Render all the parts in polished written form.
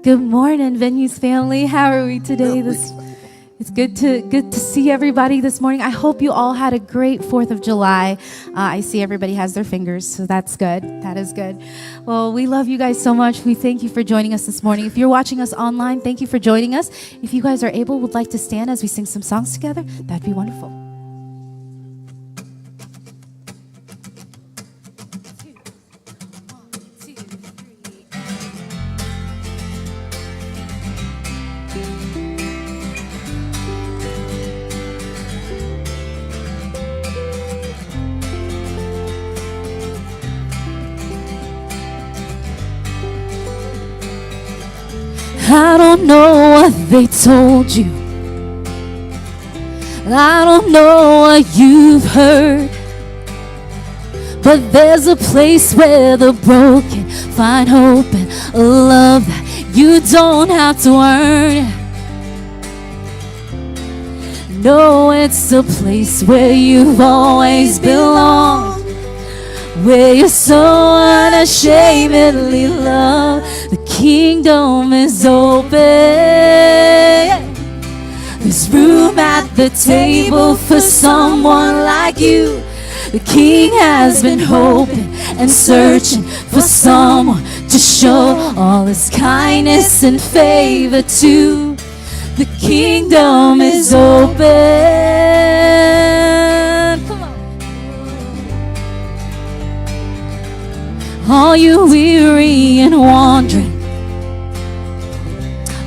Good morning, Venues family. How are we today? It's good to see everybody this morning. I hope you all had a great 4th of July. I see everybody has their fingers, so that's good. That is good. Well, we love you guys so much. We thank you for joining us this morning. If you're watching us online, thank you for joining us. If you guys are able, would like to stand as we sing some songs together, that'd be wonderful. I don't know what they told you. I don't know what you've heard. But there's a place where the broken find hope and a love that you don't have to earn. No, it's a place where you've always belonged, where you're so unashamedly loved. The kingdom is open. There's room at the table for someone like you. The King has been hoping and searching for someone to show all his kindness and favor to. The kingdom is open. Come on. All you weary and wandering,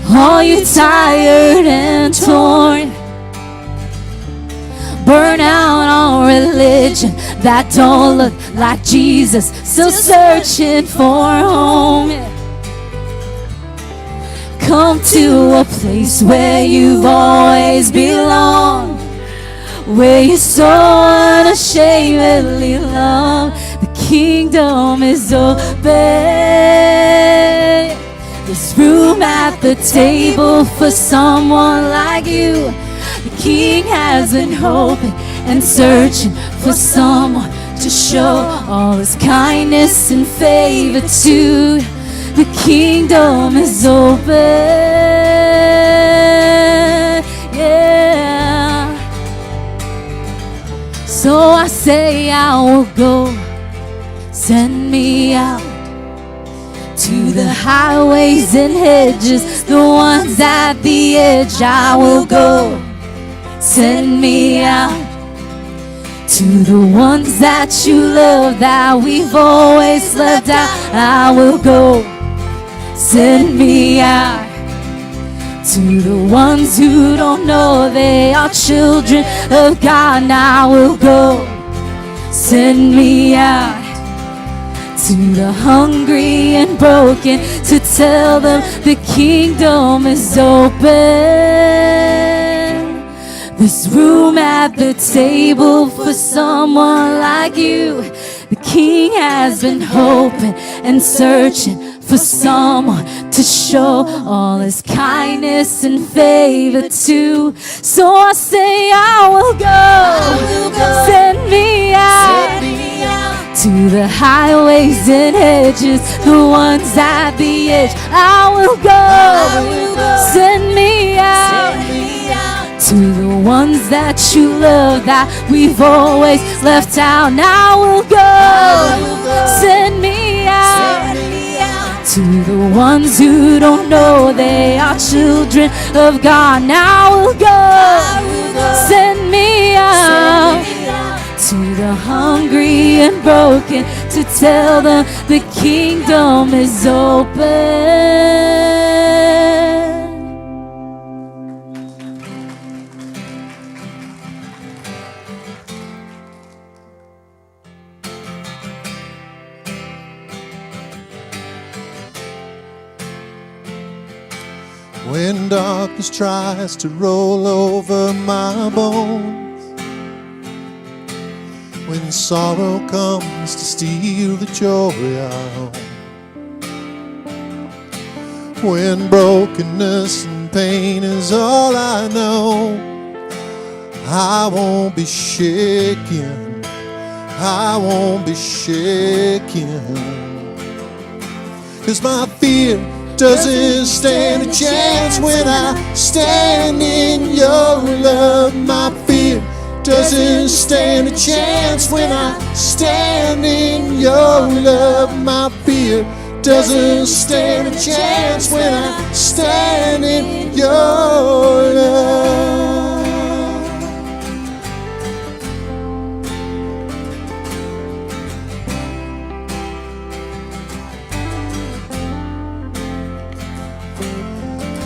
all you tired and torn, burn out on religion that don't look like Jesus, still searching for home. Come to a place where you've always belonged, where you're so unashamedly loved. The kingdom is open. There's room at the table for someone like you. The King has been hoping and searching for someone to show all his kindness and favor to. The kingdom is open. Yeah. So I say I will go. Send me out to the highways and hedges, the ones at the edge. I will go. Send me out to the ones that you love, that we've always left out. I will go. Send me out to the ones who don't know they are children of God. I will go. Send me out to the hungry and broken, to tell them the kingdom is open. There's room at the table for someone like you. The King has been hoping and searching for someone to show all his kindness and favor to. So I say I will go. Send me out to the highways and hedges, the ones at the edge. I will go. Send me out to the ones that you love, that we've always left out. Now I will go. Send me out to the ones who don't know they are children of God. Now I will go. Send me out to the hungry and broken, to tell them the kingdom is open. When darkness tries to roll over my bones, when sorrow comes to steal the joy I own, when brokenness and pain is all I know, I won't be shaken, I won't be shaken, 'cause my fear doesn't stand a chance when I stand in your love. My fear doesn't stand a chance when I stand in your love. My fear doesn't stand a chance when I stand in your love.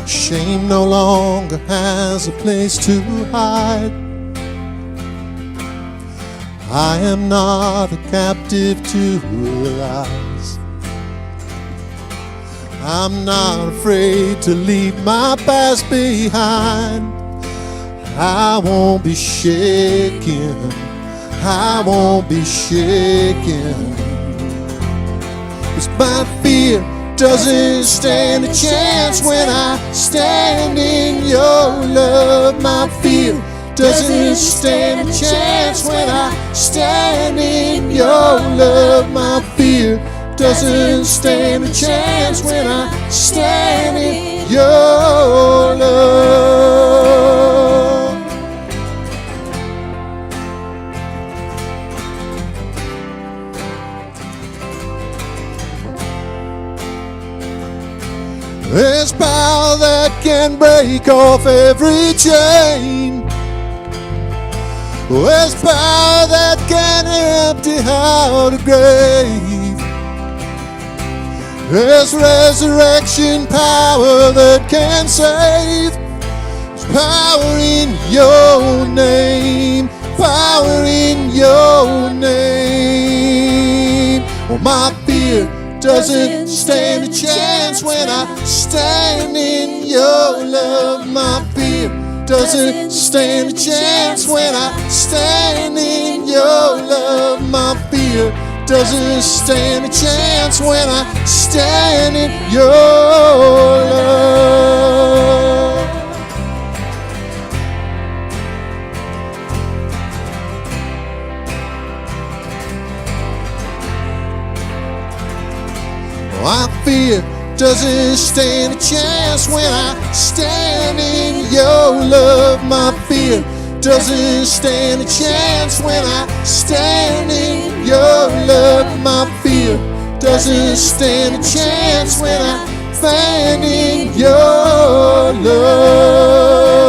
Shame no longer has a place to hide. I am not a captive to lies. I'm not afraid to leave my past behind. I won't be shaken. I won't be shaken. 'Cause my fear doesn't stand a chance when I stand in your love. My fear doesn't stand a chance when I stand in your love. My fear doesn't stand a chance when I stand in your love. There's power that can break off every chain. There's power that can empty out a grave. There's resurrection power that can save. There's power in your name. Power in your name. Oh, my fear doesn't stand a chance when I stand in your love. My fear doesn't stand a chance when I stand in your love. My fear doesn't stand a chance when I stand in your love. My fear doesn't stand a chance when I stand in your love. My fear doesn't stand a chance when I stand in your love. My fear doesn't stand a chance when I stand in your love.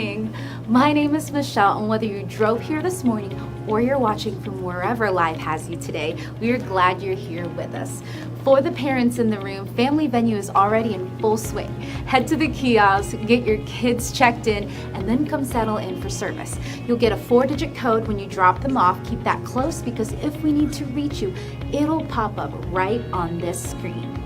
morning. My name is Michelle, and whether you drove here this morning or you're watching from wherever life has you today, we are glad you're here with us. For the parents in the room, Family Venue is already in full swing. Head to the kiosk, get your kids checked in, and then come settle in for service. You'll get a 4-digit code when you drop them off. Keep that close because if we need to reach you, it'll pop up right on this screen.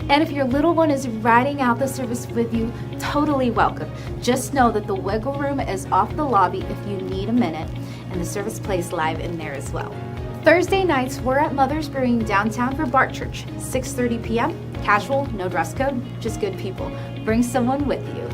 And if your little one is riding out the service with you, totally welcome. Just know that the wiggle room is off the lobby if you need a minute, and the service plays live in there as well. Thursday nights, we're at Mother's Brewing downtown for Bart Church, 6:30 p.m. Casual, no dress code, just good people. Bring someone with you.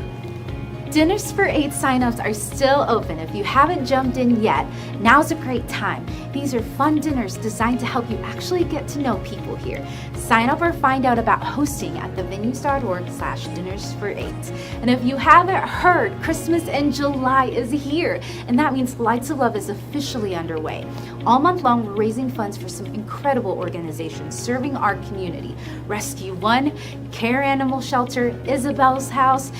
Dinners for 8 signups are still open. If you haven't jumped in yet, now's a great time. These are fun dinners designed to help you actually get to know people here. Sign up or find out about hosting at thevenues.org/dinners-for-8. And if you haven't heard, Christmas in July is here, and that means Lights of Love is officially underway. All month long, we're raising funds for some incredible organizations serving our community. Rescue One, Care Animal Shelter, Isabel's House,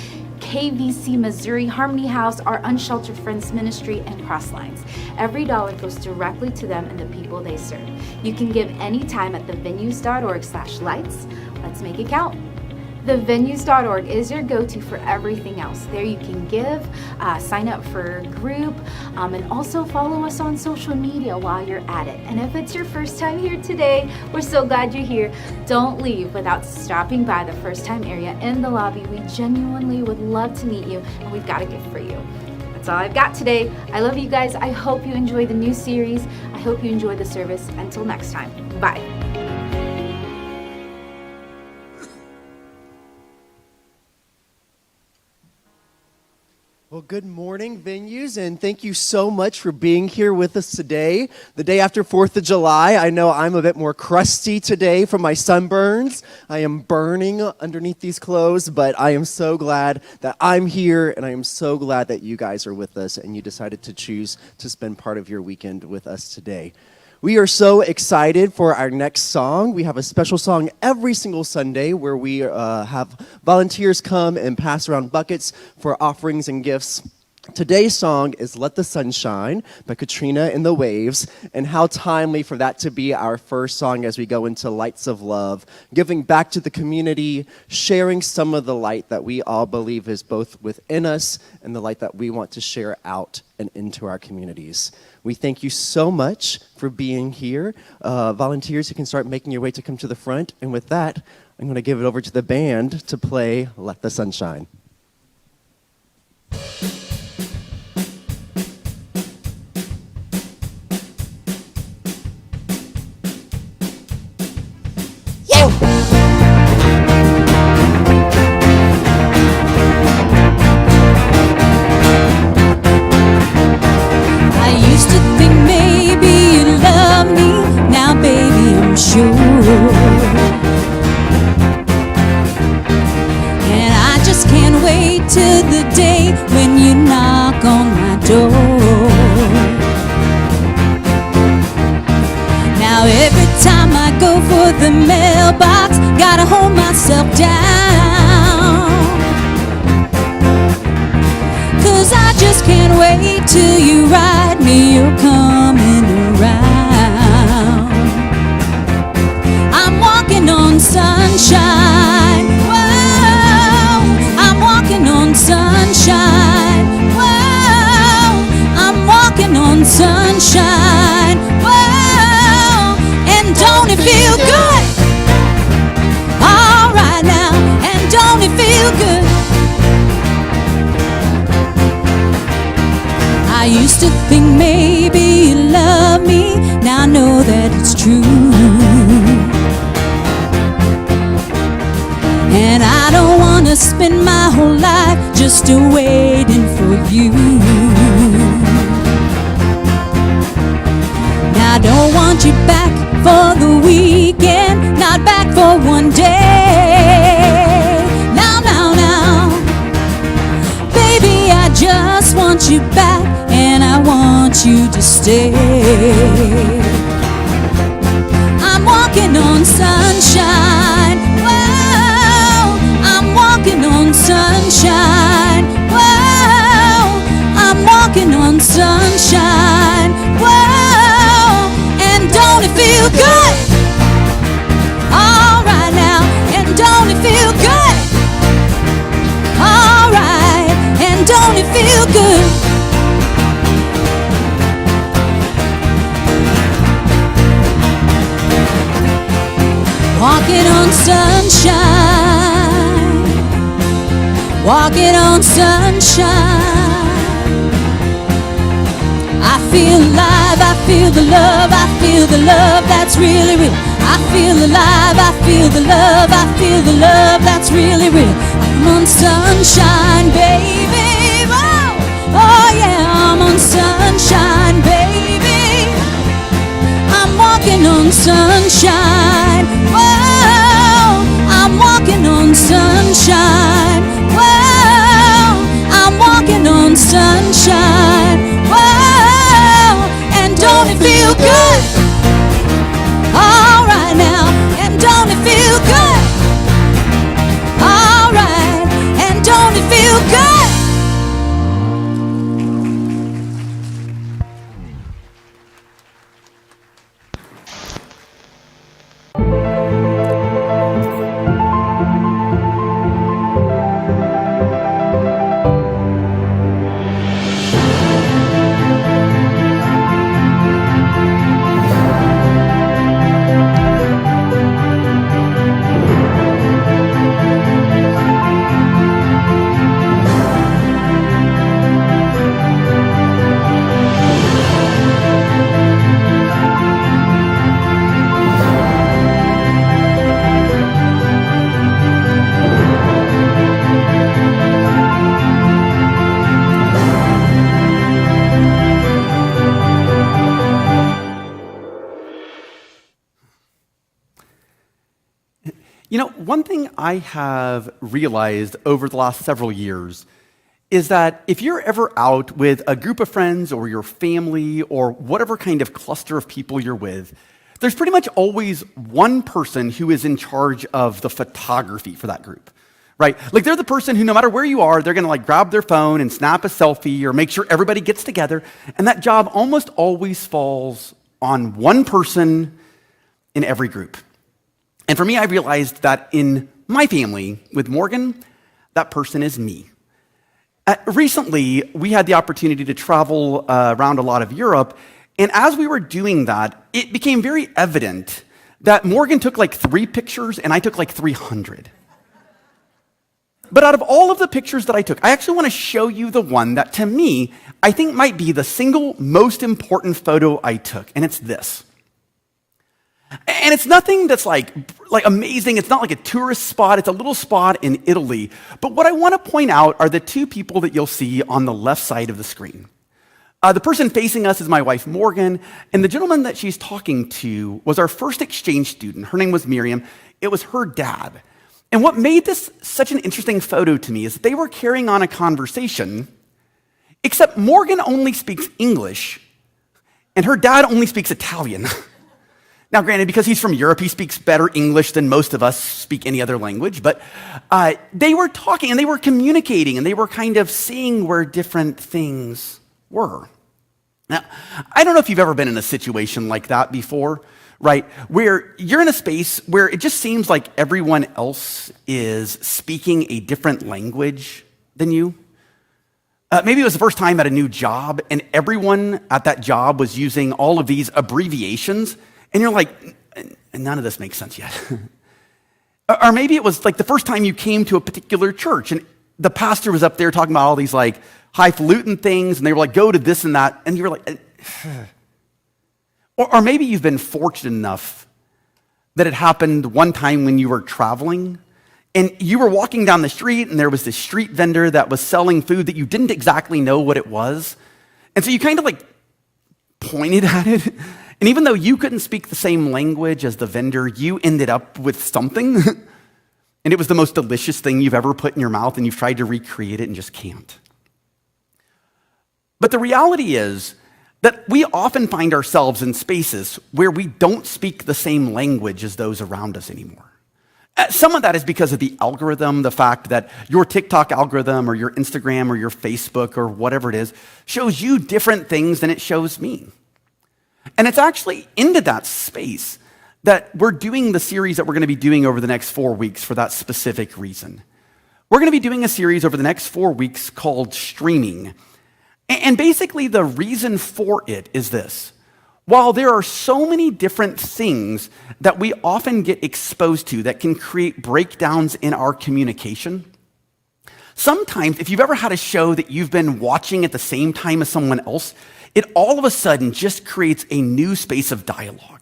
KVC Missouri, Harmony House, our Unsheltered Friends Ministry, and Crosslines. Every dollar goes directly to them and the people they serve. You can give anytime at thevenues.org/lights. Let's make it count. Thevenues.org is your go-to for everything else. There you can give, sign up for a group, and also follow us on social media while you're at it. And if it's your first time here today, we're so glad you're here. Don't leave without stopping by the first time area in the lobby. We genuinely would love to meet you, and we've got a gift for you. That's all I've got today. I love you guys. I hope you enjoy the new series. I hope you enjoy the service. Until next time, bye. Well, good morning, Venues, and thank you so much for being here with us today. The day after 4th of July, I know I'm a bit more crusty today from my sunburns. I am burning underneath these clothes, but I am so glad that I'm here, and I am so glad that you guys are with us and you decided to choose to spend part of your weekend with us today. We are so excited for our next song. We have a special song every single Sunday where we have volunteers come and pass around buckets for offerings and gifts. Today's song is Let the Sun Shine by Katrina and the Waves, and how timely for that to be our first song as we go into Lights of Love, giving back to the community, sharing some of the light that we all believe is both within us and the light that we want to share out and into our communities. We thank you so much for being here. Volunteers, you can start making your way to come to the front, and with that, I'm going to give it over to the band to play Let the Sun Shine. And I just can't wait till the day when you knock on my door. Now every time I go for the mailbox, gotta hold myself down, 'cause I just can't wait till you write me you're coming around. I'm walking on sunshine, whoa, I'm walking on sunshine, whoa, I'm walking on sunshine, whoa, and don't it feel good? All right now, and don't it feel good? I used to think maybe you love me, now I know that it's true. And I don't want to spend my whole life just waiting for you. Now I don't want you back for the weekend, not back for one day. Now, now, now, baby, I just want you back, and I want you to stay. I'm walking on sunshine, whoa, I'm walking on sunshine, whoa, walking on sunshine, walking on sunshine. I feel alive, I feel the love, I feel the love that's really real. I feel alive, I feel the love, I feel the love that's really real. I'm on sunshine, baby. Oh, oh yeah, I'm on sunshine, baby. I'm walking on sunshine. Whoa, I'm walking on sunshine. Whoa, I'm walking on sunshine. Whoa, and don't it feel good? All right now, and don't it feel good? All right, and don't it feel good? You know, one thing I have realized over the last several years is that if you're ever out with a group of friends or your family or whatever kind of cluster of people you're with, there's pretty much always one person who is in charge of the photography for that group, right? Like they're the person who, no matter where you are, they're gonna like grab their phone and snap a selfie or make sure everybody gets together. And that job almost always falls on one person in every group. And for me, I realized that in my family, with Morgan, that person is me. Recently, we had the opportunity to travel around a lot of Europe, and as we were doing that, it became very evident that Morgan took like 3 pictures and I took like 300. But out of all of the pictures that I took, I actually want to show you the one that to me, I think might be the single most important photo I took, and it's this. And it's nothing that's like amazing. It's not like a tourist spot. It's a little spot in Italy. But what I want to point out are the 2 people that you'll see on the left side of the screen. The person facing us is my wife, Morgan, and the gentleman that she's talking to was our first exchange student. Her name was Miriam. It was her dad. And what made this such an interesting photo to me is that they were carrying on a conversation, except Morgan only speaks English, and her dad only speaks Italian. Now, granted, because he's from Europe, he speaks better English than most of us speak any other language, but they were talking and they were communicating and they were kind of seeing where different things were. Now, I don't know if you've ever been in a situation like that before, right? Where you're in a space where it just seems like everyone else is speaking a different language than you. Maybe it was the first time at a new job and everyone at that job was using all of these abbreviations. And you're like, none of this makes sense yet. Or maybe it was like the first time you came to a particular church and the pastor was up there talking about all these like highfalutin things and they were like, go to this and that. And you were like, or maybe you've been fortunate enough that it happened one time when you were traveling and you were walking down the street and there was this street vendor that was selling food that you didn't exactly know what it was. And so you kind of like pointed at it. And even though you couldn't speak the same language as the vendor, you ended up with something. And it was the most delicious thing you've ever put in your mouth, and you've tried to recreate it and just can't. But the reality is that we often find ourselves in spaces where we don't speak the same language as those around us anymore. Some of that is because of the algorithm, the fact that your TikTok algorithm or your Instagram or your Facebook or whatever it is shows you different things than it shows me. And it's actually into that space that we're doing the series that we're going to be doing over the next 4 weeks for that specific reason. We're going to be doing a series over the next 4 weeks called Streaming. And basically the reason for it is this. while there are so many different things that we often get exposed to that can create breakdowns in our communication, sometimes if you've ever had a show that you've been watching at the same time as someone else, it all of a sudden just creates a new space of dialogue.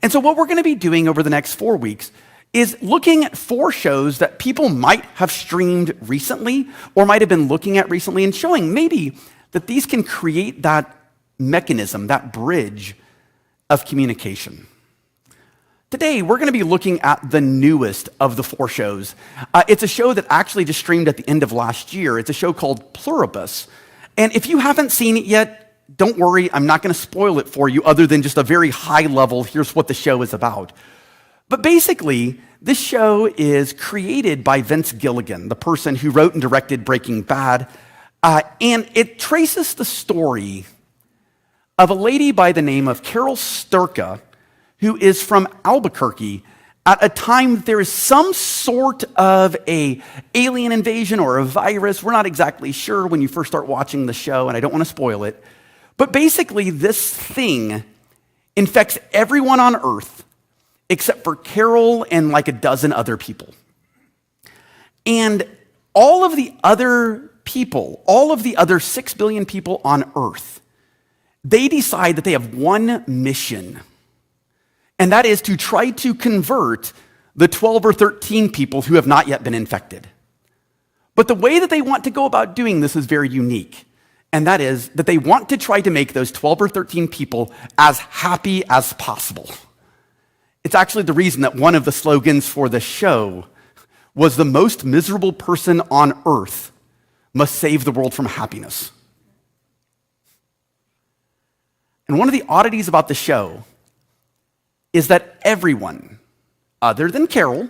And so what we're going to be doing over the next 4 weeks is looking at 4 shows that people might have streamed recently or might have been looking at recently and showing maybe that these can create that mechanism, that bridge of communication. Today, we're going to be looking at the newest of the 4 shows. It's a show that actually just streamed at the end of last year. It's a show called Pluribus. And if you haven't seen it yet, don't worry, I'm not going to spoil it for you other than just a very high level, here's what the show is about. But basically, this show is created by Vince Gilligan, the person who wrote and directed Breaking Bad. And it traces the story of a lady by the name of Carol Sturka, who is from Albuquerque at a time that there is some sort of a alien invasion or a virus. We're not exactly sure when you first start watching the show, and I don't want to spoil it. But basically, this thing infects everyone on Earth except for Carol and like a dozen other people. And all of the other people, all of the other 6 billion people on Earth, they decide that they have one mission, and that is to try to convert the 12 or 13 people who have not yet been infected. But the way that they want to go about doing this is very unique, and that is that they want to try to make those 12 or 13 people as happy as possible. It's actually the reason that one of the slogans for the show was the most miserable person on earth must save the world from happiness. And one of the oddities about the show is that everyone, other than Carol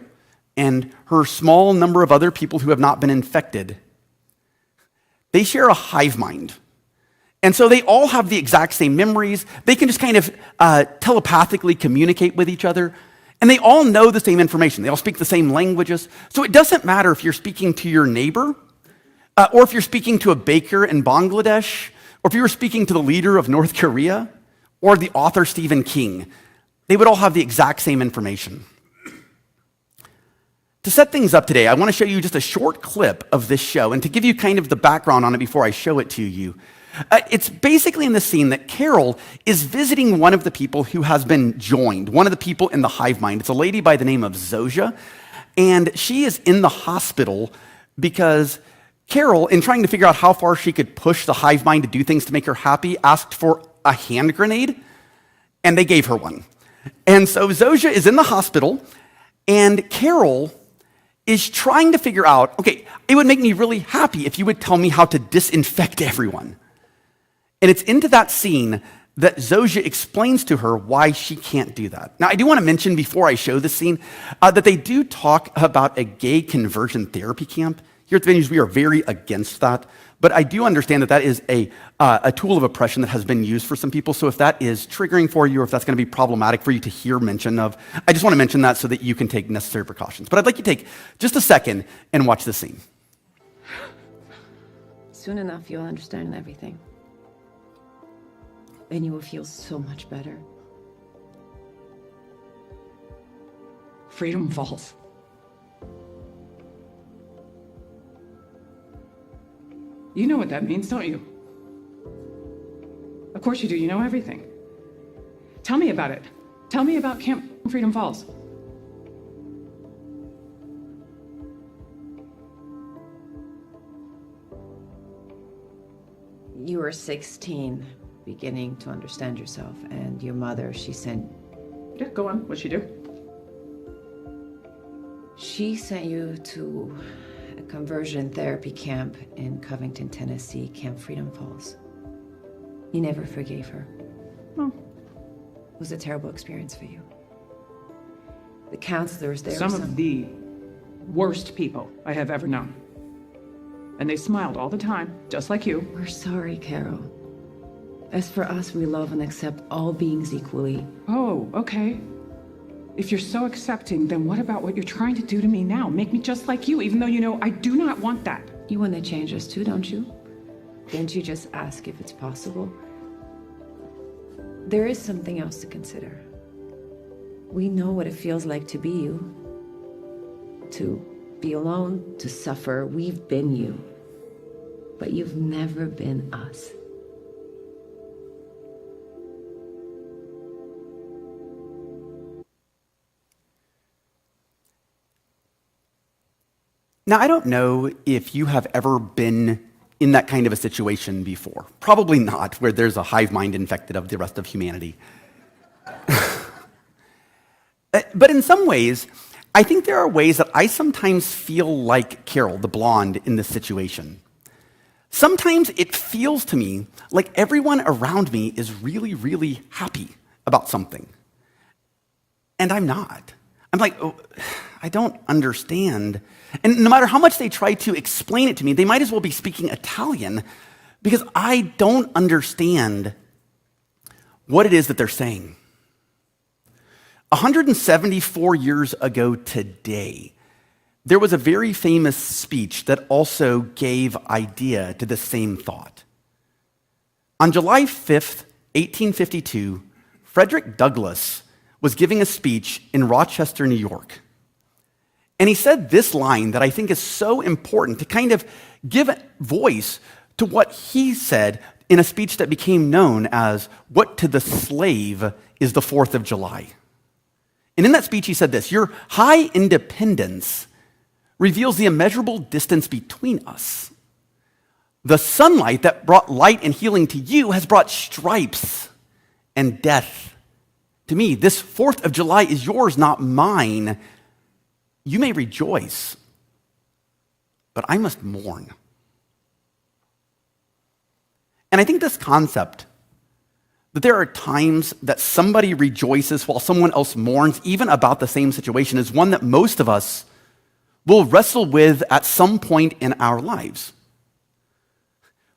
and her small number of other people who have not been infected, they share a hive mind. And so they all have the exact same memories. They can just kind of telepathically communicate with each other. And they all know the same information. They all speak the same languages. So it doesn't matter if you're speaking to your neighbor, or if you're speaking to a baker in Bangladesh, or if you were speaking to the leader of North Korea, or the author Stephen King. They would all have the exact same information. To set things up today, I want to show you just a short clip of this show, and to give you kind of the background on it before I show it to you. It's basically in the scene that Carol is visiting one of the people who has been joined, one of the people in the hive mind. It's a lady by the name of Zosha, and she is in the hospital because Carol, in trying to figure out how far she could push the hive mind to do things to make her happy, asked for a hand grenade, and they gave her one. And so Zosha is in the hospital, and Carol is trying to figure out, okay, it would make me really happy if you would tell me how to disinfect everyone. And it's into that scene that Zosha explains to her why she can't do that. Now, I do want to mention before I show this scene that they do talk about a gay conversion therapy camp. Here at the Venues, we are very against that. But I do understand that that is a tool of oppression that has been used for some people. So if that is triggering for you or if that's going to be problematic for you to hear mention of, I just want to mention that so that you can take necessary precautions. But I'd like you to take just a second and watch the scene. Soon enough, you'll understand everything. And you will feel so much better. Freedom Falls. You know what that means, don't you? Of course you do. You know everything. Tell me about it. Tell me about Camp Freedom Falls. You were 16, beginning to understand yourself, and your mother, she sent... Yeah, go on. What'd she do? She sent you to a conversion therapy camp in Covington, Tennessee, Camp Freedom Falls. You never forgave her. Oh. It was a terrible experience for you. The counselors there... Some of the worst people I have ever known. And they smiled all the time, just like you. We're sorry, Carol. As for us, we love and accept all beings equally. Oh, okay. If you're so accepting, then what about what you're trying to do to me now? Make me just like you, even though you know I do not want that. You want to change us too, don't you? Didn't you just ask if it's possible? there is something else to consider. We know what it feels like to be you, to be alone, to suffer. We've been you, but you've never been us. Now, I don't know if you have ever been in that kind of a situation before. Probably not, where there's a hive mind infected of the rest of humanity. But in some ways, I think there are ways that I sometimes feel like Carol, the blonde, in this situation. Sometimes it feels to me like everyone around me is really, really happy about something. And I'm not. I'm like, oh, I don't understand. And no matter how much they try to explain it to me, they might as well be speaking Italian because I don't understand what it is that they're saying. 174 years ago today, there was a very famous speech that also gave idea to the same thought. On July 5th, 1852, Frederick Douglass was giving a speech in Rochester, New York. And he said this line that I think is so important to kind of give voice to what he said in a speech that became known as "What to the Slave is the 4th of July." And in that speech, he said this: "Your high independence reveals the immeasurable distance between us. The sunlight that brought light and healing to you has brought stripes and death to me. This 4th of July is yours, not mine. You may rejoice, but I must mourn." And I think this concept that there are times that somebody rejoices while someone else mourns, even about the same situation, is one that most of us will wrestle with at some point in our lives.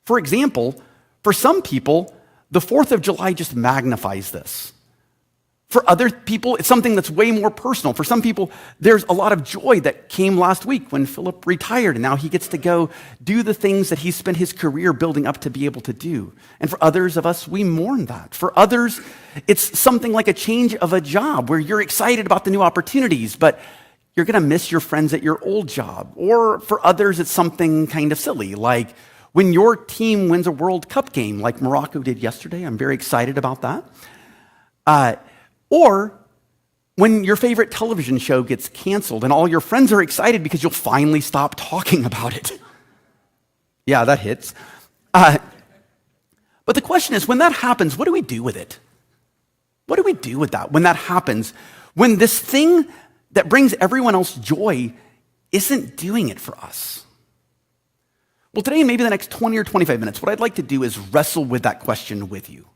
For example, for some people, the 4th of July just magnifies this. For other people, it's something that's way more personal. For some people, there's a lot of joy that came last week when Philip retired, and now he gets to go do the things that he spent his career building up to be able to do. And for others of us, we mourn that. For others, it's something like a change of a job where you're excited about the new opportunities, but you're going to miss your friends at your old job. Or for others, it's something kind of silly, like when your team wins a World Cup game, like Morocco did yesterday. I'm very excited about that. Or when your favorite television show gets canceled and all your friends are excited because you'll finally stop talking about it. Yeah, that hits. But the question is, when that happens, what do we do with it? What do we do with that when that happens? When this thing that brings everyone else joy isn't doing it for us? Well, today and maybe the next 20 or 25 minutes, what I'd like to do is wrestle with that question with you.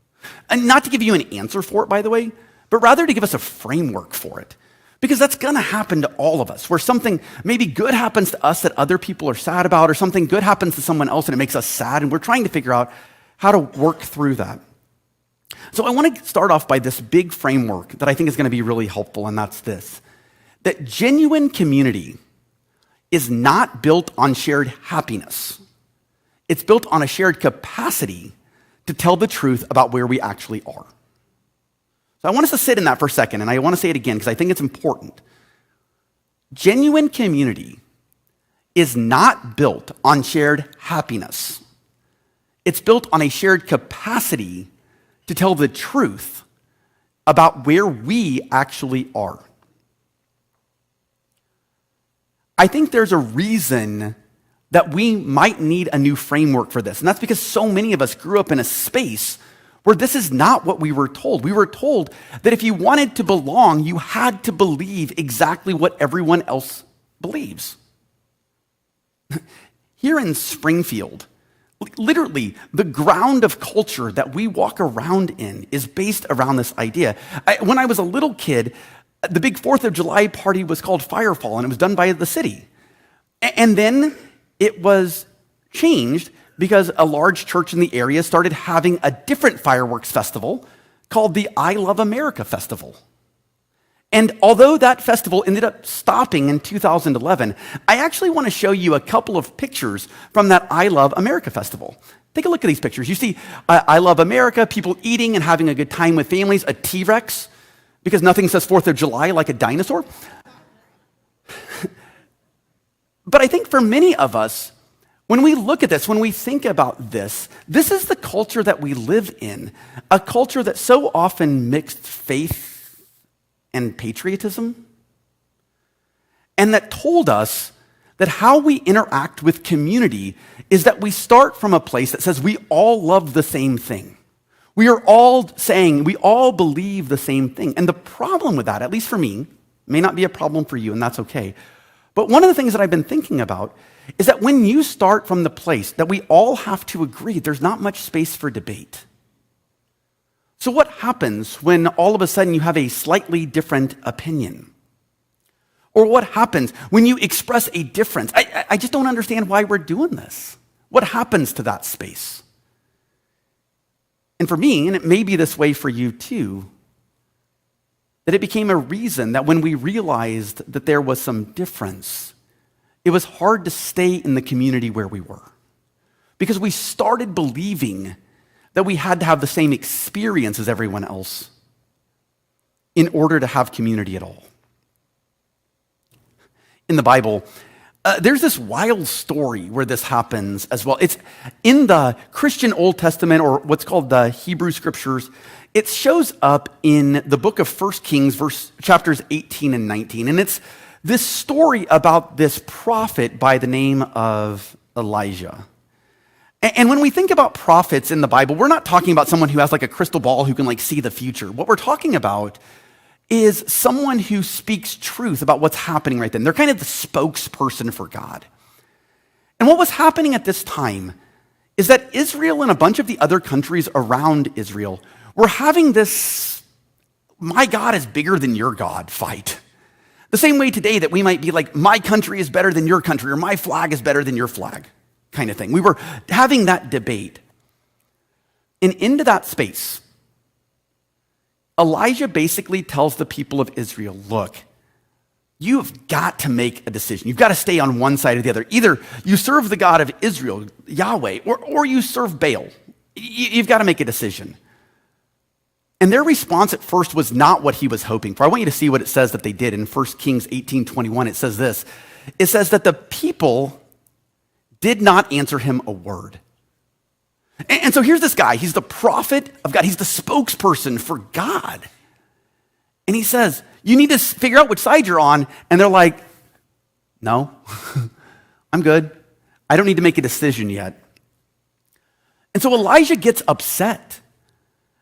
And not to give you an answer for it, by the way, but rather to give us a framework for it. Because that's gonna happen to all of us, where something maybe good happens to us that other people are sad about, or something good happens to someone else and it makes us sad, and we're trying to figure out how to work through that. So I wanna start off by this big framework that I think is gonna be really helpful, and that's this: that genuine community is not built on shared happiness. It's built on a shared capacity to tell the truth about where we actually are. So I want us to sit in that for a second, and I want to say it again because I think it's important. Genuine community is not built on shared happiness. It's built on a shared capacity to tell the truth about where we actually are. I think there's a reason that we might need a new framework for this, and that's because so many of us grew up in a space where this is not what we were told. We were told that if you wanted to belong, you had to believe exactly what everyone else believes. Here in Springfield, literally, the ground of culture that we walk around in is based around this idea. When I was a little kid, the big 4th of July party was called Firefall, and it was done by the city. And then it was changed because a large church in the area started having a different fireworks festival called the I Love America Festival. And although that festival ended up stopping in 2011, I actually want to show you a couple of pictures from that I Love America Festival. Take a look at these pictures. You see, I Love America, people eating and having a good time with families, a T-Rex, because nothing says 4th of July like a dinosaur. But I think for many of us, when we look at this, when we think about this, this is the culture that we live in, a culture that so often mixed faith and patriotism, and that told us that how we interact with community is that we start from a place that says we all love the same thing. We are all saying we all believe the same thing. And the problem with that, at least for me, may not be a problem for you, and that's okay. But one of the things that I've been thinking about is that when you start from the place that we all have to agree, there's not much space for debate. So what happens when all of a sudden you have a slightly different opinion? Or what happens when you express a difference? I just don't understand why we're doing this. What happens to that space? And for me, and it may be this way for you too, that it became a reason that when we realized that there was some difference, it was hard to stay in the community where we were. Because we started believing that we had to have the same experience as everyone else in order to have community at all. In the Bible, there's this wild story where this happens as well. It's in the Christian Old Testament, or what's called the Hebrew Scriptures. It shows up in the book of 1 Kings, chapters 18 and 19. And it's this story about this prophet by the name of Elijah. And when we think about prophets in the Bible, we're not talking about someone who has like a crystal ball who can like see the future. What we're talking about is someone who speaks truth about what's happening right then. They're kind of the spokesperson for God. And what was happening at this time is that Israel and a bunch of the other countries around Israel were having this, my God is bigger than your God fight. The same way today that we might be like, my country is better than your country, or my flag is better than your flag, kind of thing. We were having that debate. And into that space, Elijah basically tells the people of Israel, look, you've got to make a decision. You've got to stay on one side or the other. Either you serve the God of Israel, Yahweh, or you serve Baal. You've got to make a decision. And their response at first was not what he was hoping for. I want you to see what it says that they did in 1 Kings 18:21. It says this. It says that the people did not answer him a word. And so here's this guy. He's the prophet of God. He's the spokesperson for God. And he says, you need to figure out which side you're on. And they're like, no, I'm good. I don't need to make a decision yet. And so Elijah gets upset.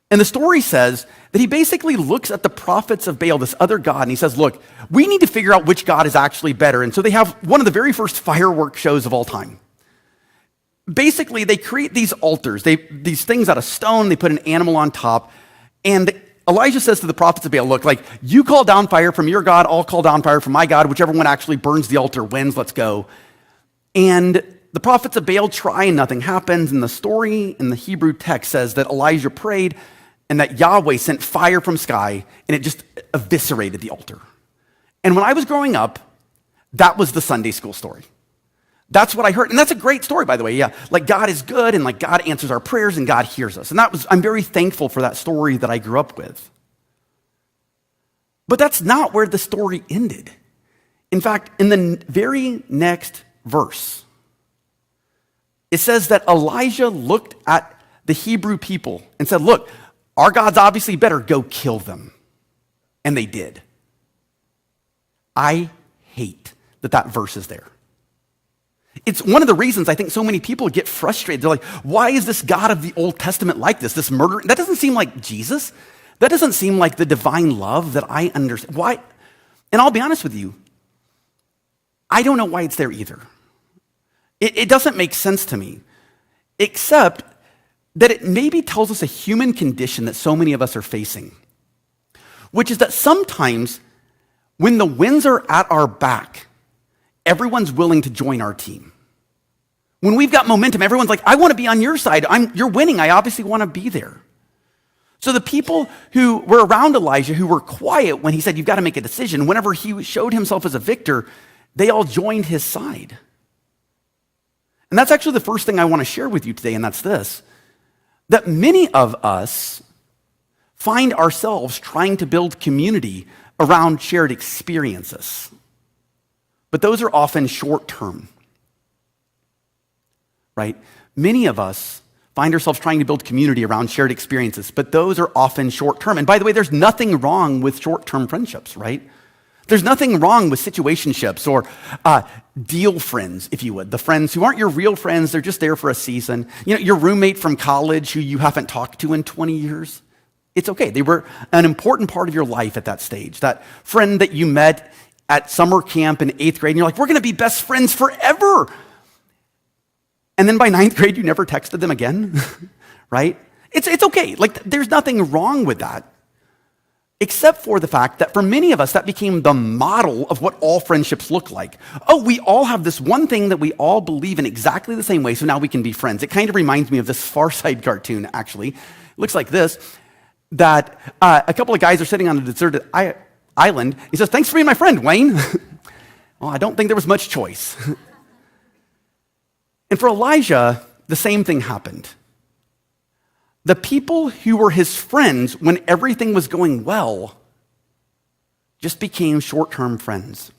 And the story says that he basically looks at the prophets of Baal, this other god, and he says, look, we need to figure out which God is actually better. And so they have one of the very first firework shows of all time. Basically, they create these altars, these things out of stone, they put an animal on top, and Elijah says to the prophets of Baal, look, like, you call down fire from your God, I'll call down fire from my God, whichever one actually burns the altar wins, let's go. And the prophets of Baal try and nothing happens, and the story in the Hebrew text says that Elijah prayed and that Yahweh sent fire from sky, and it just eviscerated the altar. And when I was growing up, that was the Sunday school story. That's what I heard. And that's a great story, by the way. Yeah. Like God is good and like God answers our prayers and God hears us. And I'm very thankful for that story that I grew up with. But that's not where the story ended. In fact, in the very next verse, it says that Elijah looked at the Hebrew people and said, look, our God's obviously better, go kill them. And they did. I hate that verse is there. It's one of the reasons I think so many people get frustrated. They're like, why is this God of the Old Testament like this murder? That doesn't seem like Jesus. That doesn't seem like the divine love that I understand. Why? And I'll be honest with you, I don't know why it's there either. It doesn't make sense to me, except that it maybe tells us a human condition that so many of us are facing, which is that sometimes when the winds are at our back, everyone's willing to join our team. When we've got momentum, everyone's like, I want to be on your side. You're winning. I obviously want to be there. So the people who were around Elijah, who were quiet when he said, you've got to make a decision, whenever he showed himself as a victor, they all joined his side. And that's actually the first thing I want to share with you today, and that's this, that many of us find ourselves trying to build community around shared experiences. But those are often short-term, right? Many of us find ourselves trying to build community around shared experiences, but those are often short-term. And by the way, there's nothing wrong with short-term friendships, right? There's nothing wrong with situationships or deal friends, if you would. The friends who aren't your real friends, they're just there for a season. You know, your roommate from college who you haven't talked to in 20 years. It's okay. They were an important part of your life at that stage. That friend that you met at summer camp in 8th grade, and you're like, we're going to be best friends forever. And then by 9th grade, you never texted them again, right? It's okay. Like, there's nothing wrong with that, except for the fact that for many of us, that became the model of what all friendships look like. Oh, we all have this one thing that we all believe in exactly the same way, so now we can be friends. It kind of reminds me of this Far Side cartoon, actually. It looks like this, that a couple of guys are sitting on a deserted island. He says, thanks for being my friend, Wayne. Well, I don't think there was much choice. And for Elijah, the same thing happened. The people who were his friends when everything was going well just became short-term friends.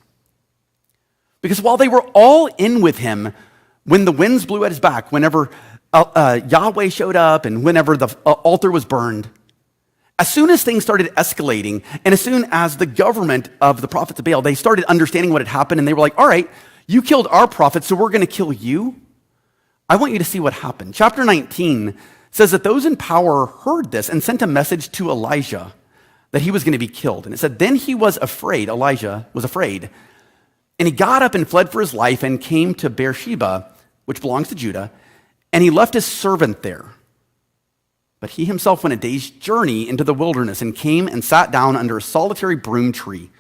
Because while they were all in with him when the winds blew at his back, whenever Yahweh showed up and whenever the altar was burned, as soon as things started escalating and as soon as the government of the prophets of Baal, they started understanding what had happened and they were like, all right, you killed our prophets, so we're going to kill you. I want you to see what happened. Chapter 19 says that those in power heard this and sent a message to Elijah that he was going to be killed. And it said, then he was afraid, Elijah was afraid, and he got up and fled for his life and came to Beersheba, which belongs to Judah, and he left his servant there. But he himself went a day's journey into the wilderness and came and sat down under a solitary broom tree.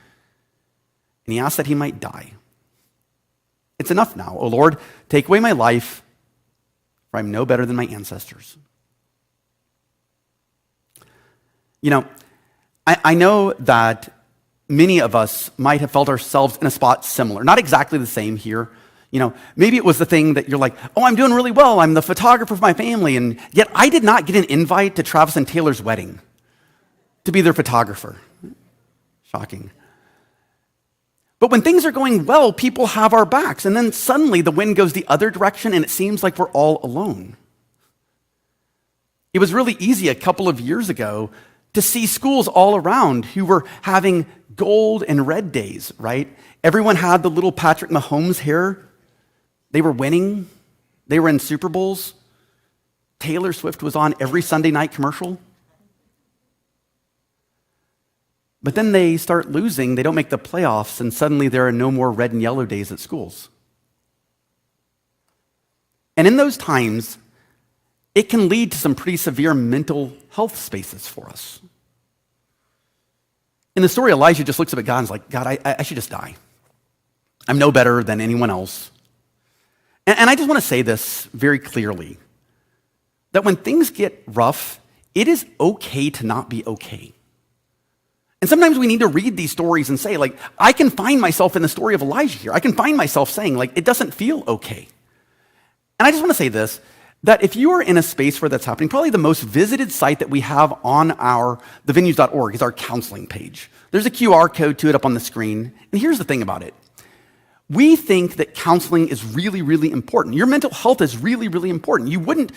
And he asked that he might die. It's enough now, O Lord, take away my life, for I'm no better than my ancestors. You know, I know that many of us might have felt ourselves in a spot similar. Not exactly the same here. You know, maybe it was the thing that you're like, oh, I'm doing really well. I'm the photographer for my family. And yet I did not get an invite to Travis and Taylor's wedding to be their photographer. Shocking. But when things are going well, people have our backs. And then suddenly the wind goes the other direction and it seems like we're all alone. It was really easy a couple of years ago to see schools all around who were having gold and red days, right? Everyone had the little Patrick Mahomes hair. They were winning. They were in Super Bowls. Taylor Swift was on every Sunday night commercial. But then they start losing, they don't make the playoffs, and suddenly there are no more red and yellow days at schools. And in those times, it can lead to some pretty severe mental health spaces for us. In the story, Elijah just looks up at God and is like, God, I should just die. I'm no better than anyone else. And I just want to say this very clearly, that when things get rough, it is okay to not be okay. And sometimes we need to read these stories and say, like, I can find myself in the story of Elijah here. I can find myself saying, like, it doesn't feel okay. And I just want to say this, that if you are in a space where that's happening, probably the most visited site that we have on thevenues.org is our counseling page. There's a QR code to it up on the screen. And here's the thing about it. We think that counseling is really, really important. Your mental health is really, really important. You wouldn't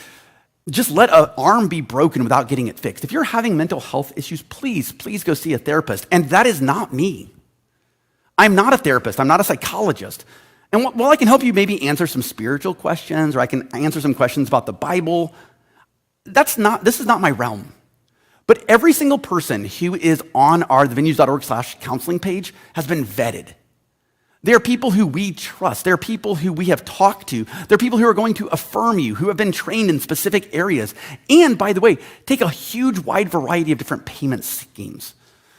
just let an arm be broken without getting it fixed. If you're having mental health issues, please go see a therapist. And that is not me. I'm not a therapist. I'm not a psychologist. And while I can help you maybe answer some spiritual questions or I can answer some questions about the Bible, this is not my realm. But every single person who is on our thevenues.org/counseling page has been vetted. There are people who we trust. There are people who we have talked to. There are people who are going to affirm you, who have been trained in specific areas. And by the way, take a huge wide variety of different payment schemes.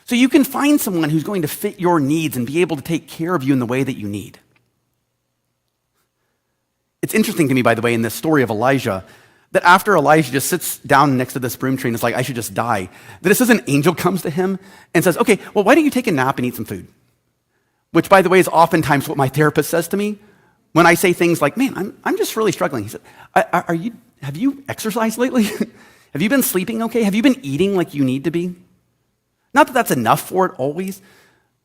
So you can find someone who's going to fit your needs and be able to take care of you in the way that you need. It's interesting to me, by the way, in this story of Elijah, that after Elijah just sits down next to this broom tree and is like, I should just die, that it says an angel comes to him and says, okay, well, why don't you take a nap and eat some food? Which, by the way, is oftentimes what my therapist says to me When I say things like, man, I'm just really struggling. He said, have you exercised lately? Have you been sleeping okay? Have you been eating like you need to be? Not that that's enough for it always,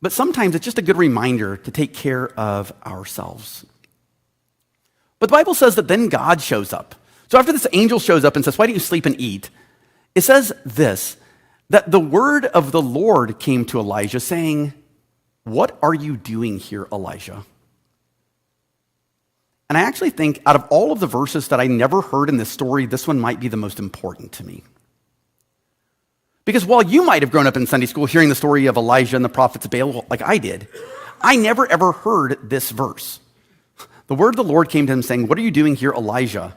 but sometimes it's just a good reminder to take care of ourselves. But the Bible says that then God shows up. So after this angel shows up and says, why don't you sleep and eat? It says this, that the word of the Lord came to Elijah saying, what are you doing here, Elijah? And I actually think out of all of the verses that I never heard in this story, this one might be the most important to me. Because while you might have grown up in Sunday school hearing the story of Elijah and the prophets of Baal like I did, I never ever heard this verse. The word of the Lord came to him saying, what are you doing here, Elijah?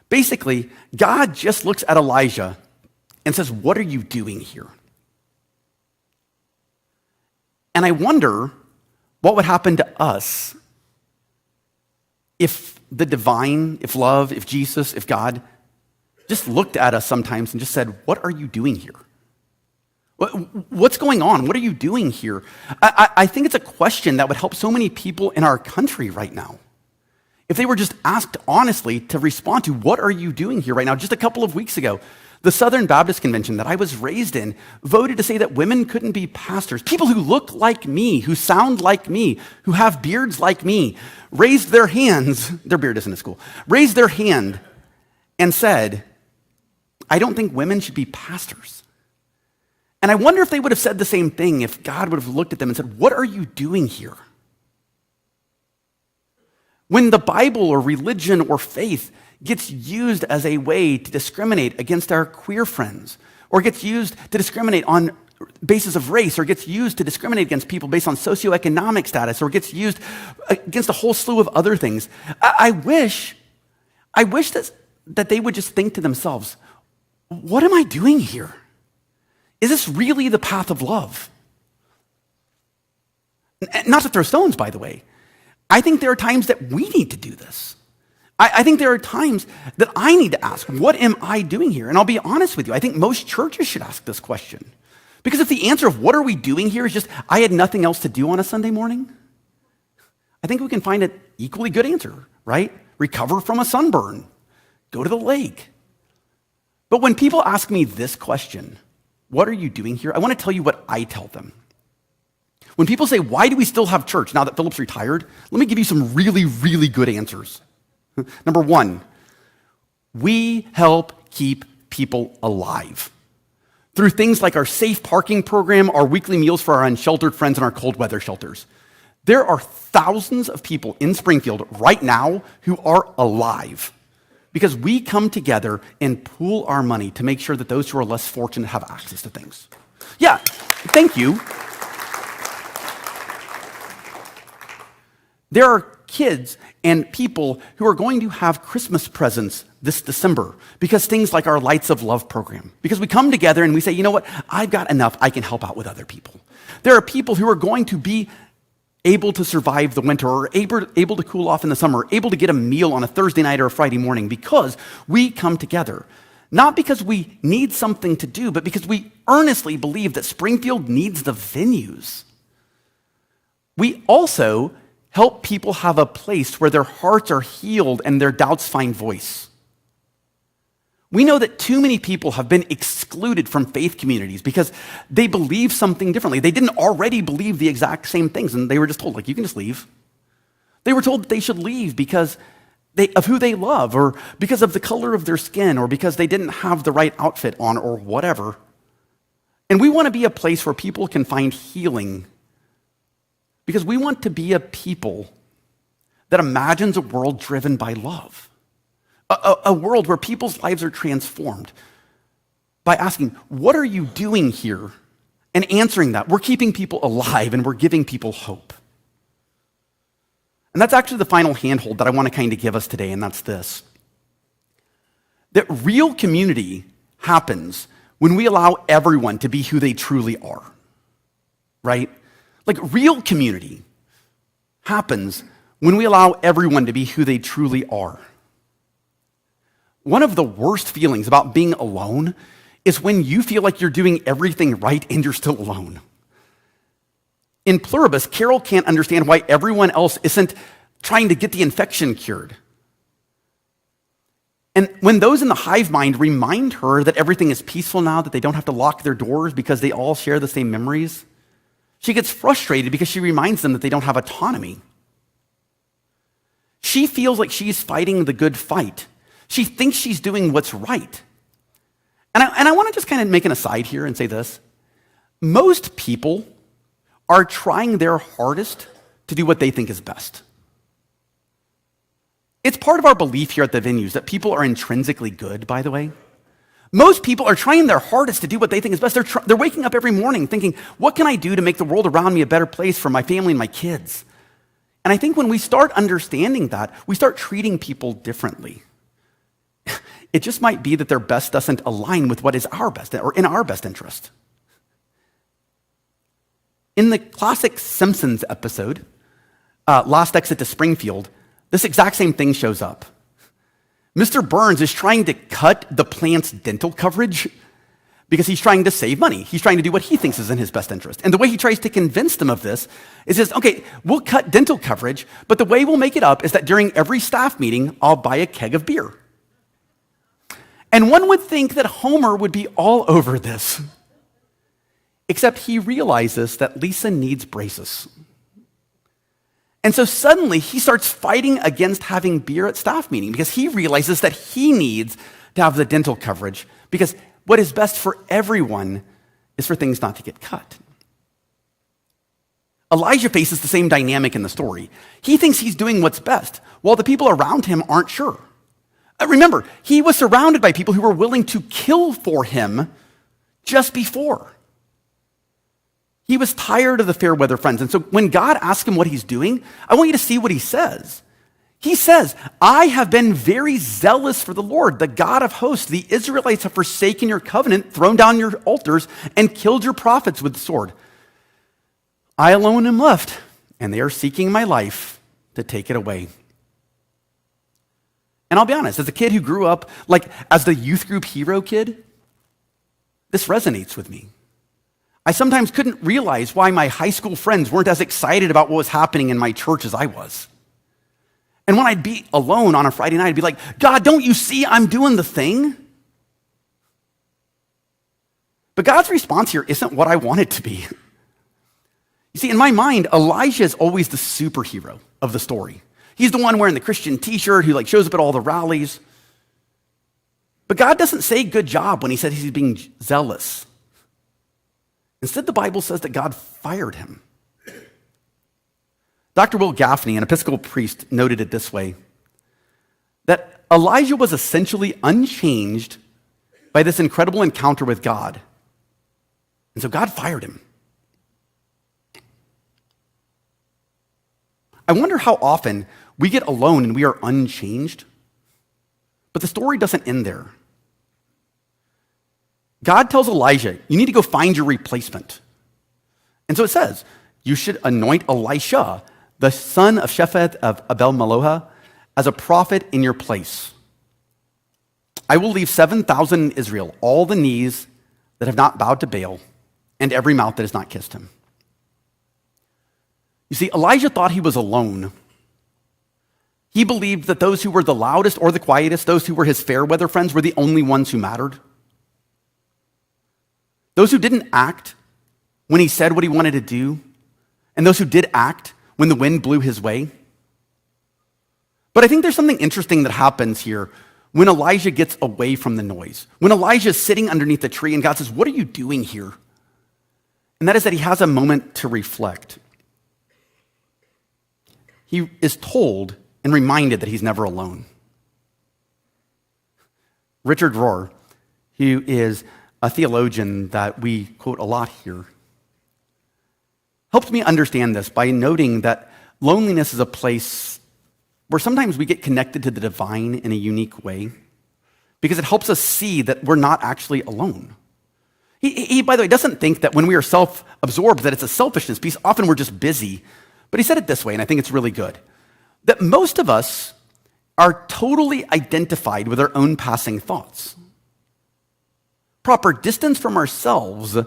Basically, God just looks at Elijah and says, what are you doing here? And I wonder what would happen to us if the divine, if love, if Jesus, if God just looked at us sometimes and just said, what are you doing here? What's going on? What are you doing here? I think it's a question that would help so many people in our country right now. If they were just asked honestly to respond to, what are you doing here right now? Just a couple of weeks ago, the Southern Baptist Convention that I was raised in voted to say that women couldn't be pastors. People who look like me, who sound like me, who have beards like me, raised their hands, their beard isn't at school, raised their hand and said, I don't think women should be pastors. And I wonder if they would have said the same thing if God would have looked at them and said, what are you doing here? When the Bible or religion or faith gets used as a way to discriminate against our queer friends, or gets used to discriminate on basis of race, or gets used to discriminate against people based on socioeconomic status, or gets used against a whole slew of other things, I wish that they would just think to themselves, what am I doing here? Is this really the path of love? Not to throw stones, by the way. I think there are times that we need to do this. I think there are times that I need to ask, what am I doing here? And I'll be honest with you, I think most churches should ask this question. Because if the answer of what are we doing here is just, I had nothing else to do on a Sunday morning, I think we can find an equally good answer, right? Recover from a sunburn, go to the lake. But when people ask me this question, what are you doing here? I want to tell you what I tell them. When people say, why do we still have church now that Philip's retired? Let me give you some really, really good answers. Number one, we help keep people alive through things like our safe parking program, our weekly meals for our unsheltered friends, and our cold weather shelters. There are thousands of people in Springfield right now who are alive because we come together and pool our money to make sure that those who are less fortunate have access to things. Yeah, thank you. There are kids and people who are going to have Christmas presents this December because things like our Lights of Love program. Because we come together and we say, you know what, I've got enough, I can help out with other people. There are people who are going to be able to survive the winter or able to cool off in the summer, able to get a meal on a Thursday night or a Friday morning because we come together. Not because we need something to do, but because we earnestly believe that Springfield needs the venues. We also help people have a place where their hearts are healed and their doubts find voice. We know that too many people have been excluded from faith communities because they believe something differently. They didn't already believe the exact same things, and they were just told, like, you can just leave. They were told that they should leave because of who they love, or because of the color of their skin, or because they didn't have the right outfit on, or whatever. And we want to be a place where people can find healing because we want to be a people that imagines a world driven by love. A world where people's lives are transformed by asking, what are you doing here? And answering that. We're keeping people alive and we're giving people hope. And that's actually the final handhold that I want to kind of give us today, and that's this. That real community happens when we allow everyone to be who they truly are, right? Like, real community happens when we allow everyone to be who they truly are. One of the worst feelings about being alone is when you feel like you're doing everything right and you're still alone. In Pluribus, Carol can't understand why everyone else isn't trying to get the infection cured. And when those in the hive mind remind her that everything is peaceful now, that they don't have to lock their doors because they all share the same memories, she gets frustrated because she reminds them that they don't have autonomy. She feels like she's fighting the good fight. She thinks she's doing what's right. And I want to just kind of make an aside here and say this. Most people are trying their hardest to do what they think is best. It's part of our belief here at the venues that people are intrinsically good, by the way. Most people are trying their hardest to do what they think is best. They're waking up every morning thinking, what can I do to make the world around me a better place for my family and my kids? And I think when we start understanding that, we start treating people differently. It just might be that their best doesn't align with what is our best or in our best interest. In the classic Simpsons episode, Last Exit to Springfield, this exact same thing shows up. Mr. Burns is trying to cut the plant's dental coverage because he's trying to save money. He's trying to do what he thinks is in his best interest. And the way he tries to convince them of this is says, okay, we'll cut dental coverage, but the way we'll make it up is that during every staff meeting, I'll buy a keg of beer. And one would think that Homer would be all over this, except he realizes that Lisa needs braces. And so suddenly he starts fighting against having beer at staff meeting because he realizes that he needs to have the dental coverage because what is best for everyone is for things not to get cut. Elijah faces the same dynamic in the story. He thinks he's doing what's best, while the people around him aren't sure. Remember, he was surrounded by people who were willing to kill for him just before. He was tired of the fair weather friends. And so when God asks him what he's doing, I want you to see what he says. He says, I have been very zealous for the Lord, the God of hosts. The Israelites have forsaken your covenant, thrown down your altars, and killed your prophets with the sword. I alone am left, and they are seeking my life to take it away. And I'll be honest, as a kid who grew up as the youth group hero kid, this resonates with me. I sometimes couldn't realize why my high school friends weren't as excited about what was happening in my church as I was. And when I'd be alone on a Friday night, I'd be like, God, don't you see I'm doing the thing? But God's response here isn't what I want it to be. You see, in my mind, Elijah is always the superhero of the story. He's the one wearing the Christian t-shirt who shows up at all the rallies. But God doesn't say good job when he says he's being zealous. Instead, the Bible says that God fired him. Dr. Will Gaffney, an Episcopal priest, noted it this way, that Elijah was essentially unchanged by this incredible encounter with God. And so God fired him. I wonder how often we get alone and we are unchanged, but the story doesn't end there. God tells Elijah, you need to go find your replacement. And so it says, you should anoint Elisha, the son of Shaphat of Abel Meloha, as a prophet in your place. I will leave 7,000 in Israel, all the knees that have not bowed to Baal, and every mouth that has not kissed him. You see, Elijah thought he was alone. He believed that those who were the loudest or the quietest, those who were his fair weather friends, were the only ones who mattered. Those who didn't act when he said what he wanted to do, and those who did act when the wind blew his way. But I think there's something interesting that happens here when Elijah gets away from the noise. When Elijah is sitting underneath the tree and God says, what are you doing here? And that is that he has a moment to reflect. He is told and reminded that he's never alone. Richard Rohr, who is a theologian that we quote a lot here, helped me understand this by noting that loneliness is a place where sometimes we get connected to the divine in a unique way because it helps us see that we're not actually alone. He, by the way, doesn't think that when we are self-absorbed that it's a selfishness piece. Often we're just busy. But he said it this way, and I think it's really good, that most of us are totally identified with our own passing thoughts. Proper distance from ourselves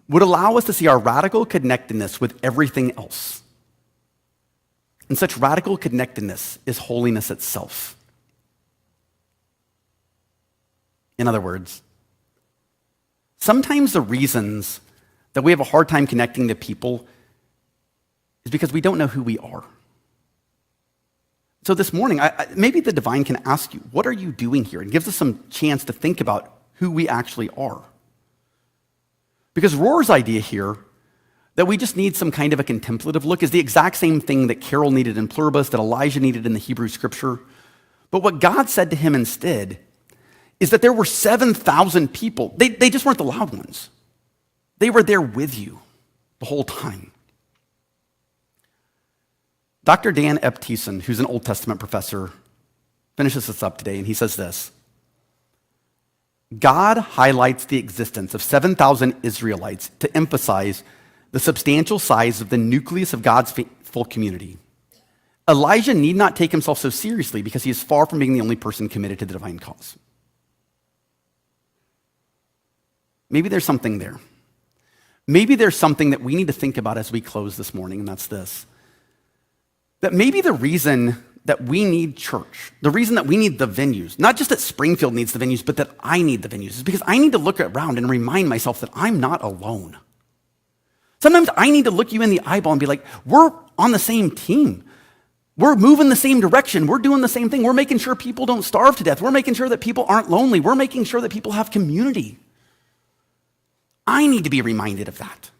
would allow us to see our radical connectedness with everything else. and such radical connectedness is holiness itself. In other words, sometimes the reasons that we have a hard time connecting to people is because we don't know who we are. So this morning, maybe the divine can ask you, what are you doing here? And gives us some chance to think about who we actually are. Because Roar's idea here, that we just need some kind of a contemplative look, is the exact same thing that Carol needed in Pluribus, that Elijah needed in the Hebrew scripture. But what God said to him instead is that there were 7,000 people. They just weren't the loud ones. They were there with you the whole time. Dr. Dan Eptison, who's an Old Testament professor, finishes this up today, and he says this: God highlights the existence of 7,000 Israelites to emphasize the substantial size of the nucleus of God's faithful community. Elijah need not take himself so seriously because he is far from being the only person committed to the divine cause. Maybe there's something there. Maybe there's something that we need to think about as we close this morning, and that's this. That maybe the reason that we need church, the reason that we need the venues, not just that Springfield needs the venues, but that I need the venues, is because I need to look around and remind myself that I'm not alone. Sometimes I need to look you in the eyeball and be like, we're on the same team. We're moving the same direction. We're doing the same thing. We're making sure people don't starve to death. We're making sure that people aren't lonely. We're making sure that people have community. I need to be reminded of that.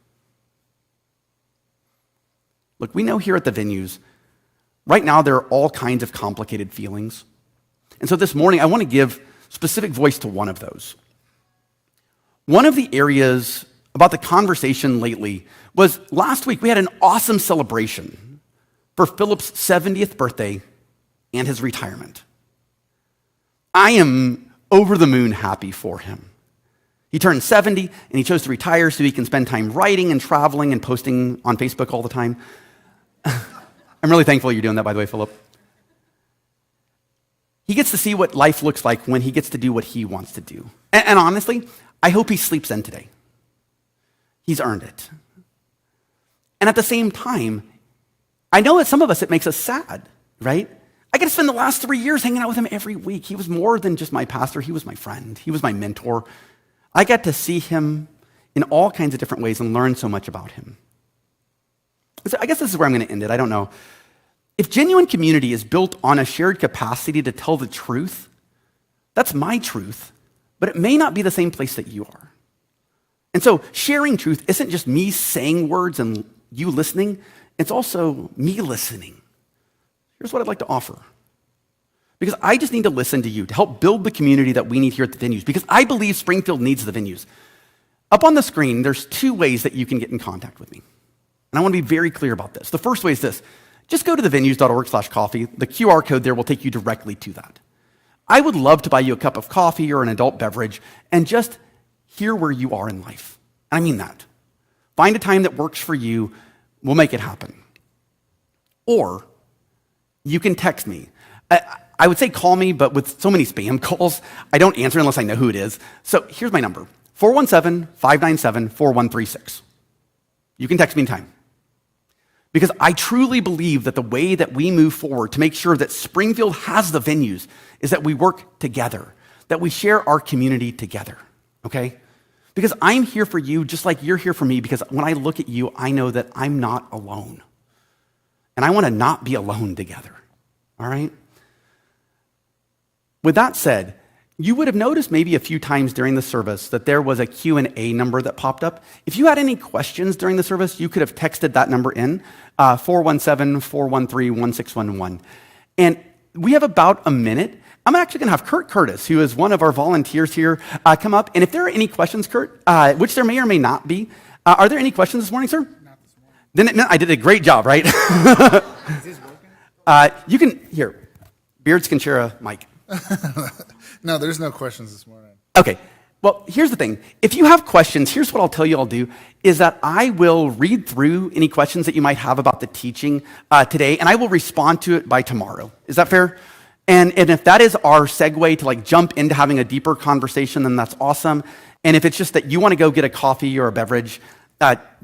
Look, we know here at the venues, right now there are all kinds of complicated feelings. And so this morning, I want to give specific voice to one of those. One of the areas about the conversation lately was last week we had an awesome celebration for Philip's 70th birthday and his retirement. I am over the moon happy for him. He turned 70 and he chose to retire so he can spend time writing and traveling and posting on Facebook all the time. I'm really thankful you're doing that, by the way, Philip. He gets to see what life looks like when he gets to do what he wants to do. And honestly, I hope he sleeps in today. He's earned it. And at the same time, I know that some of us, it makes us sad, right? I get to spend the last 3 years hanging out with him every week. He was more than just my pastor. He was my friend. He was my mentor. I got to see him in all kinds of different ways and learn so much about him. So I guess this is where I'm going to end it. I don't know. If genuine community is built on a shared capacity to tell the truth, that's my truth, but it may not be the same place that you are. And so sharing truth isn't just me saying words and you listening, it's also me listening. Here's what I'd like to offer. Because I just need to listen to you to help build the community that we need here at the venues, because I believe Springfield needs the venues. Up on the screen, there's 2 ways that you can get in contact with me. And I want to be very clear about this. The first way is this. Just go to thevenues.org/coffee. The QR code there will take you directly to that. I would love to buy you a cup of coffee or an adult beverage and just hear where you are in life. And I mean that. Find a time that works for you. We'll make it happen. Or you can text me. I would say call me, but with so many spam calls, I don't answer unless I know who it is. So here's my number, 417-597-4136. You can text me anytime. Because I truly believe that the way that we move forward to make sure that Springfield has the venues is that we work together, that we share our community together, okay? Because I'm here for you just like you're here for me, because when I look at you, I know that I'm not alone. And I want to not be alone together, all right? With that said, you would have noticed maybe a few times during the service that there was a Q&A number that popped up. If you had any questions during the service, you could have texted that number in, 417-413-1611. And we have about a minute. I'm actually going to have Kurt Curtis, who is one of our volunteers here, come up. And if there are any questions, Kurt, which there may or may not be, are there any questions this morning, sir? Not this morning. Then I did a great job, right? Is this working? You can, here, Beards can share a mic. No, there's no questions this morning. Okay. Well, here's the thing. If you have questions, here's what I'll tell you I'll do, is that I will read through any questions that you might have about the teaching today, and I will respond to it by tomorrow. Is that fair? And if that is our segue to like jump into having a deeper conversation, then that's awesome. And if it's just that you want to go get a coffee or a beverage,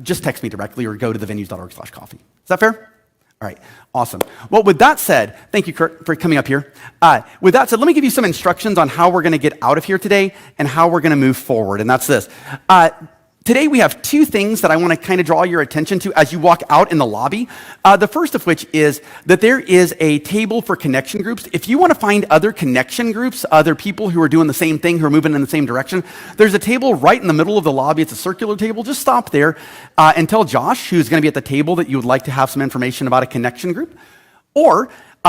just text me directly or go to thevenues.org/coffee. Is that fair? All right, awesome. Well, with that said, thank you, Kurt, for coming up here. With that said, let me give you some instructions on how we're going to get out of here today and how we're going to move forward, and that's this. Today we have two things that I want to kind of draw your attention to as you walk out in the lobby. The first of which is that there is a table for connection groups. If you want to find other connection groups, other people who are doing the same thing, who are moving in the same direction, there's a table right in the middle of the lobby. It's a circular table. Just stop there and tell Josh, who's going to be at the table, that you would like to have some information about a connection group. Or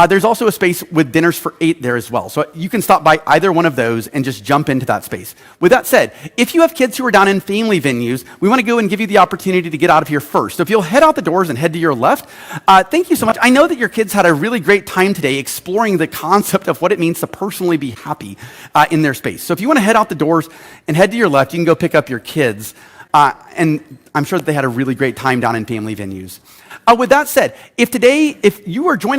there's also a space with dinners for 8 there as well. So you can stop by either one of those and just jump into that space. With that said, if you have kids who are down in family venues, we want to go and give you the opportunity to get out of here first. So if you'll head out the doors and head to your left, thank you so much. I know that your kids had a really great time today exploring the concept of what it means to personally be happy in their space. So if you want to head out the doors and head to your left, you can go pick up your kids. And I'm sure that they had a really great time down in family venues. With that said, if you are joining